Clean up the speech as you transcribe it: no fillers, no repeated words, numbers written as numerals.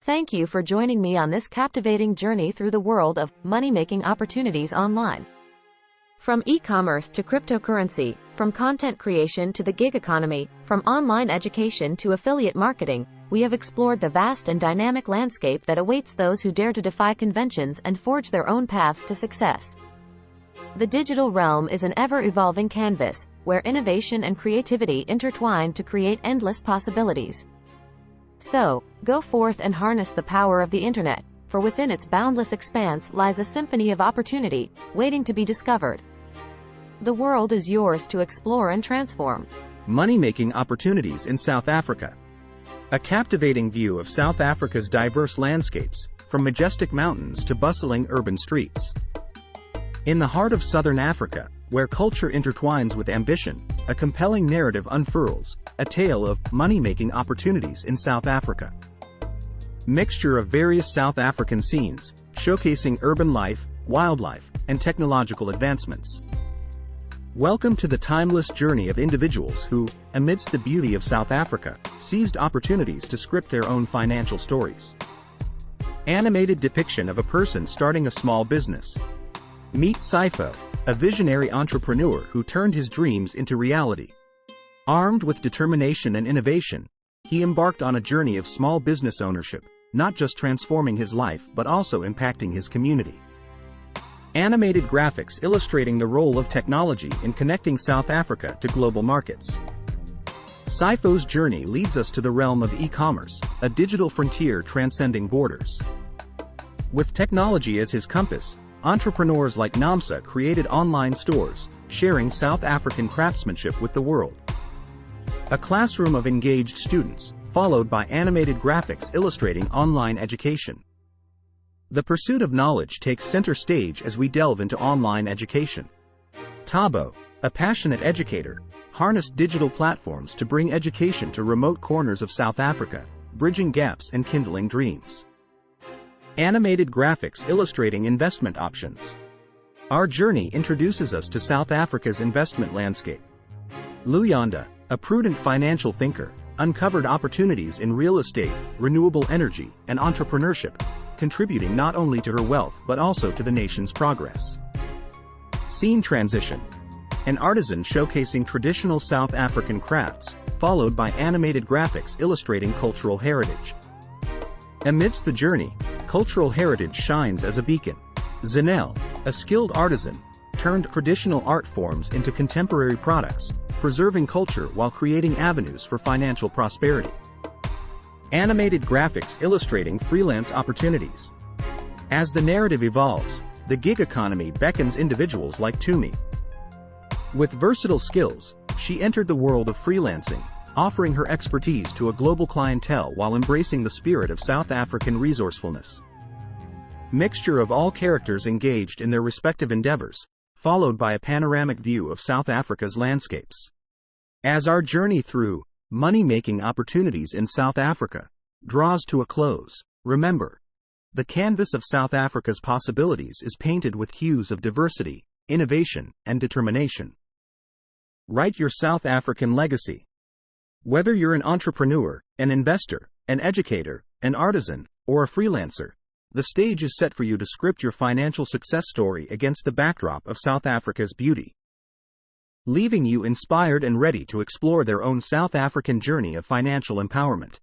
Thank you for joining me on this captivating journey through the world of money-making opportunities online. From e-commerce to cryptocurrency, from content creation to the gig economy, from online education to affiliate marketing, we have explored the vast and dynamic landscape that awaits those who dare to defy conventions and forge their own paths to success. The digital realm is an ever-evolving canvas, where innovation and creativity intertwine to create endless possibilities. So, go forth and harness the power of the internet, for within its boundless expanse lies a symphony of opportunity, waiting to be discovered. The world is yours to explore and transform. Money-making opportunities in South Africa. A captivating view of South Africa's diverse landscapes, from majestic mountains to bustling urban streets. In the heart of southern Africa, where culture intertwines with ambition, a compelling narrative unfurls, a tale of money-making opportunities in South Africa. Mixture of various South African scenes, showcasing urban life, wildlife, and technological advancements. Welcome to the timeless journey of individuals who, amidst the beauty of South Africa, seized opportunities to script their own financial stories. Animated depiction of a person starting a small business. Meet Sipho, a visionary entrepreneur who turned his dreams into reality. Armed with determination and innovation, he embarked on a journey of small business ownership, not just transforming his life but also impacting his community. Animated graphics illustrating the role of technology in connecting South Africa to global markets. Sipho's journey leads us to the realm of e-commerce, a digital frontier transcending borders. With technology as his compass, entrepreneurs like Nomsa created online stores, sharing South African craftsmanship with the world. A classroom of engaged students, followed by animated graphics illustrating online education. The pursuit of knowledge takes center stage as we delve into online education. Thabo, a passionate educator, harnessed digital platforms to bring education to remote corners of South Africa, bridging gaps and kindling dreams. Animated graphics illustrating investment options. Our journey introduces us to South Africa's investment landscape. Luyanda, a prudent financial thinker, uncovered opportunities in real estate, renewable energy, and entrepreneurship, contributing not only to her wealth but also to the nation's progress. Scene transition. An artisan showcasing traditional South African crafts, followed by animated graphics illustrating cultural heritage. Amidst the journey, cultural heritage shines as a beacon. Zanel, a skilled artisan, turned traditional art forms into contemporary products, preserving culture while creating avenues for financial prosperity. Animated graphics illustrating freelance opportunities. As the narrative evolves, the gig economy beckons individuals like Tumi. With versatile skills, she entered the world of freelancing, offering her expertise to a global clientele while embracing the spirit of South African resourcefulness. Mixture of all characters engaged in their respective endeavors, followed by a panoramic view of South Africa's landscapes. As our journey through money-making opportunities in South Africa draws to a close, remember, the canvas of South Africa's possibilities is painted with hues of diversity, innovation, and determination. Write your South African legacy. Whether you're an entrepreneur, an investor, an educator, an artisan, or a freelancer, the stage is set for you to script your financial success story against the backdrop of South Africa's beauty, leaving you inspired and ready to explore their own South African journey of financial empowerment.